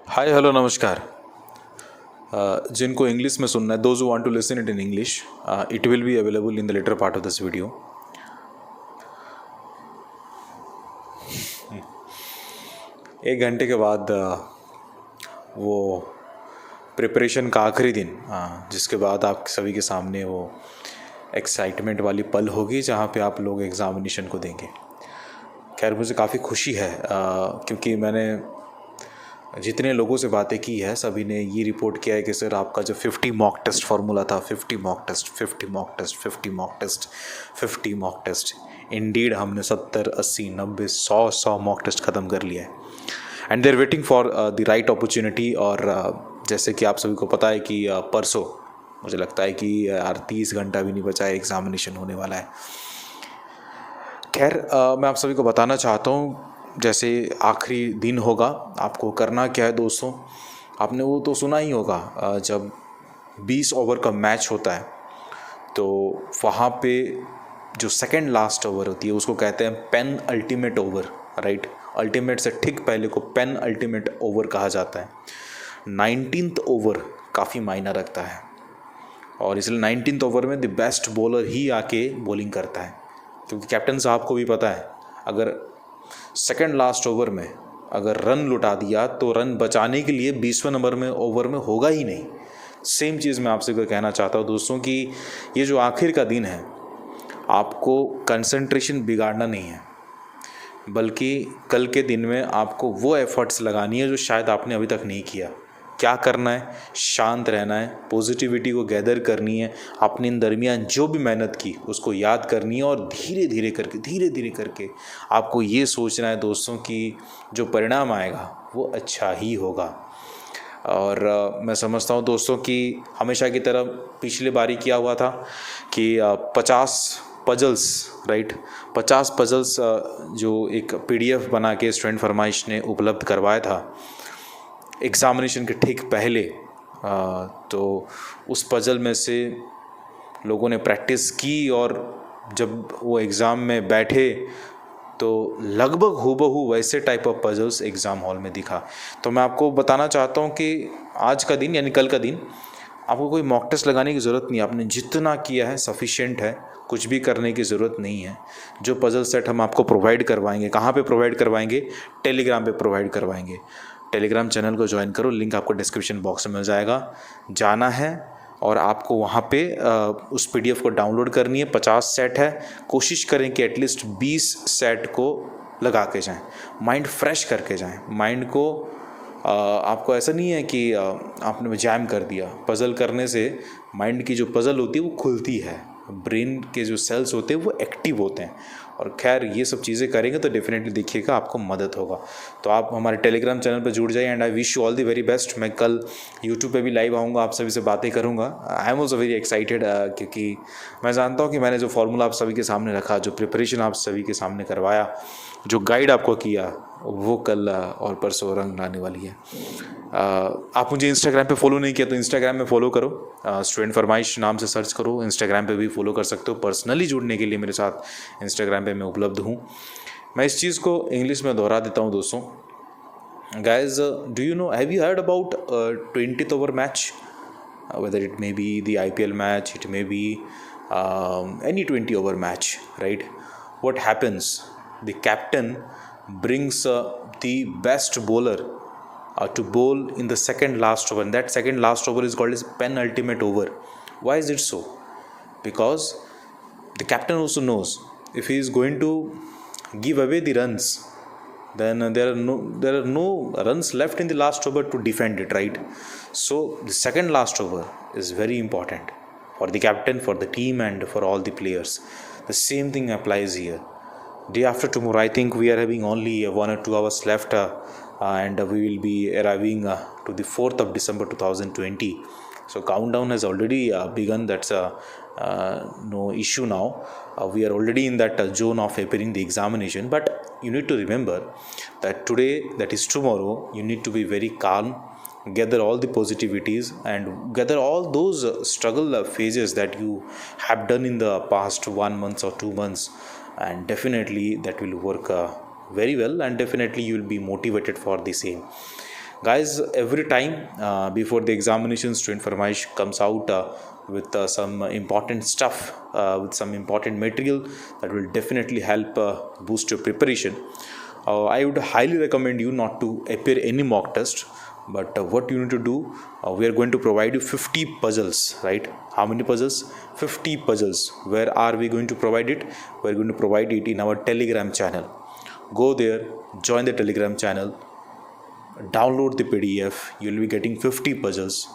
Hi hello नमस्कार। जिनको English में सुनना है, those who want to listen it in English, it will be available in the latter part of this video. एक घंटे के बाद वो प्रिपरेशन का आखिरी दिन, जिसके बाद आप सभी के सामने वो एक्साइटमेंट वाली पल होगी जहाँ पे आप लोग एग्ज़ामिनेशन को देंगे। खैर मुझे काफ़ी खुशी है क्योंकि मैंने जितने लोगों से बातें की है सभी ने ये रिपोर्ट किया है कि सर आपका जो 50 मॉक टेस्ट फार्मूला था, 50 mock test, 50 mock test, 50 mock test, 50 mock test, indeed हमने 70, 80, 90, 100 मॉक टेस्ट ख़त्म कर लिया है। And there waiting for the right opportunity. और जैसे कि आप सभी को पता है कि परसों मुझे लगता है कि यार 30 घंटा भी नहीं बचा है, एग्ज़ामिनेशन होने वाला है। खैर मैं आप सभी को बताना चाहता हूँ, जैसे आखिरी दिन होगा, आपको करना क्या है दोस्तों। आपने वो तो सुना ही होगा, जब 20 ओवर का मैच होता है तो वहाँ पे जो सेकंड लास्ट ओवर होती है उसको कहते हैं penultimate over, right. Ultimate से ठीक पहले को पेन अल्टीमेट ओवर कहा जाता है। 19th ओवर काफ़ी मायना रखता है और इसलिए 19th ओवर में द बेस्ट बॉलर ही आके बॉलिंग करता है, क्योंकि कैप्टन साहब को भी पता है अगर सेकंड लास्ट ओवर में अगर रन लुटा दिया तो रन बचाने के लिए 20वें नंबर में ओवर में होगा ही नहीं। सेम चीज़ मैं आपसे कहना चाहता हूँ दोस्तों कि ये जो आखिर का दिन है, आपको कंसंट्रेशन बिगाड़ना नहीं है, बल्कि कल के दिन में आपको वो एफर्ट्स लगानी है जो शायद आपने अभी तक नहीं किया। क्या करना है? शांत रहना है, पॉजिटिविटी को गैदर करनी है, अपने इन दरमियान जो भी मेहनत की उसको याद करनी है और धीरे धीरे करके आपको ये सोचना है दोस्तों कि जो परिणाम आएगा वो अच्छा ही होगा। और मैं समझता हूँ दोस्तों कि हमेशा की तरह पिछली बारी किया हुआ था कि 50 पजल्स, राइट, 50 पजल्स जो एक PDF बना के स्टूडेंट फरमाइश ने उपलब्ध करवाया था एग्ज़ामिनेशन के ठीक पहले। तो उस पजल में से लोगों ने प्रैक्टिस की और जब वो एग्ज़ाम में बैठे तो लगभग हूबहू वैसे type of puzzles exam hall में दिखा। तो मैं आपको बताना चाहता हूँ कि आज का दिन यानी कल का दिन आपको कोई मॉक टेस्ट लगाने की ज़रूरत नहीं है। आपने जितना किया है सफिशिएंट है, कुछ भी करने की ज़रूरत नहीं है। जो पजल सेट हम आपको प्रोवाइड करवाएंगे, कहाँ पे प्रोवाइड करवाएंगे? टेलीग्राम पे प्रोवाइड करवाएंगे। टेलीग्राम चैनल को ज्वाइन करो, लिंक आपको डिस्क्रिप्शन बॉक्स में मिल जाएगा। जाना है और आपको वहाँ पे उस PDF को डाउनलोड करनी है। 50 सेट है, कोशिश करें कि एटलीस्ट 20 सेट को लगा के जाएं, माइंड फ्रेश करके जाएं। माइंड को आपको ऐसा नहीं है कि आपने जैम कर दिया। पज़ल करने से माइंड की जो पज़ल होती है वो खुलती है, ब्रेन के जो सेल्स होते हैं वो एक्टिव होते हैं। और खैर ये सब चीज़ें करेंगे तो डेफिनेटली देखिएगा आपको मदद होगा। तो आप हमारे टेलीग्राम चैनल पर जुड़ जाइए and I wish you all the very best. मैं कल यूट्यूब पे भी लाइव आऊँगा, आप सभी से बातें करूँगा। I am also very excited क्योंकि मैं जानता हूँ कि मैंने जो फार्मूला आप सभी के सामने रखा, जो प्रिपरेशन आप सभी के सामने करवाया, जो गाइड आपको किया, वो कल और परसों रंग लाने वाली है। आप मुझे इंस्टाग्राम पे फॉलो नहीं किया तो इंस्टाग्राम में फॉलो करो, स्टूडेंट फरमाइश नाम से सर्च करो। इंस्टाग्राम पे भी फॉलो कर सकते हो। पर्सनली जुड़ने के लिए मेरे साथ इंस्टाग्राम पे मैं उपलब्ध हूँ। मैं इस चीज़ को इंग्लिश में दोहरा देता हूँ दोस्तों। Guys, do you know, have you heard about 20th over match? Whether it may be the IPL match, it may be any 20 over match, right? What happens? The captain brings the best bowler to bowl in the second last over, and that second last over is called as penultimate over. Why is it so? Because the captain also knows if he is going to give away the runs, then there are no runs left in the last over to defend it, right? So the second last over is very important for the captain, for the team, and for all the players. The same thing applies here. Day after tomorrow, I think we are having only 1 or 2 hours left, and we will be arriving to the 4th of December 2020. So countdown has already begun. That's no issue now. We are already in that zone of appearing the examination. But you need to remember that today, that is tomorrow, you need to be very calm, gather all the positivities and gather all those struggle phases that you have done in the past 1 month or 2 months, and definitely that will work very well, and definitely you will be motivated for the same. Guys, every time before the examination, student Farmaish comes out with some important stuff, with some important material that will definitely help boost your preparation. I would highly recommend you not to appear any mock test, but what you need to do, we are going to provide you 50 puzzles, right? How many puzzles? 50 puzzles. Where are we going to provide it? We are going to provide it in our Telegram channel. Go there, join the Telegram channel, download the PDF. You will be getting 50 puzzles.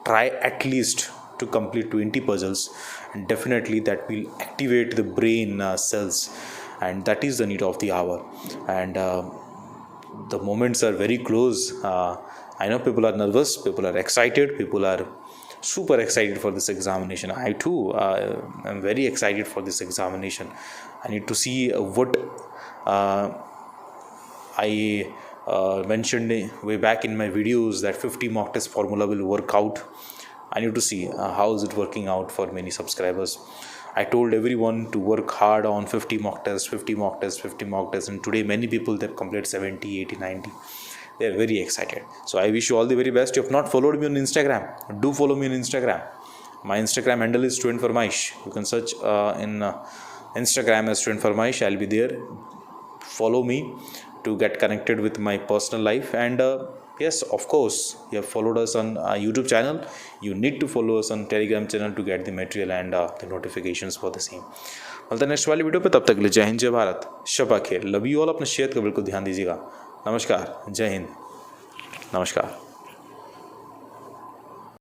Try at least to complete 20 puzzles, and definitely that will activate the brain cells, and that is the need of the hour. And the moments are very close. I know people are nervous, people are excited, people are super excited for this examination. I too am very excited for this examination. I need to see what I mentioned way back in my videos, that 50 mock test formula will work out. I need to see how is it working out for many subscribers. I told everyone to work hard on 50 mock tests, 50 mock tests, 50 mock tests, and today many people that complete 70, 80, 90. They are very excited. So I wish you all the very best. If you have not followed me on Instagram, do follow me on Instagram. My Instagram handle is Student Farmaish. You can search in Instagram as Student Farmaish. I'll be there. Follow me to get connected with my personal life. And yes, of course, you have followed us on YouTube channel. You need to follow us on Telegram channel to get the material and the notifications for the same. मिलते हैं next वाली video पे, तब तक के लिए जय हिंद, जय भारत, शबा खैर, लव यू ऑल. अपने सेहत का बिल्कुल ध्यान दीजिएगा. नमस्कार, जय हिंद, नमस्कार.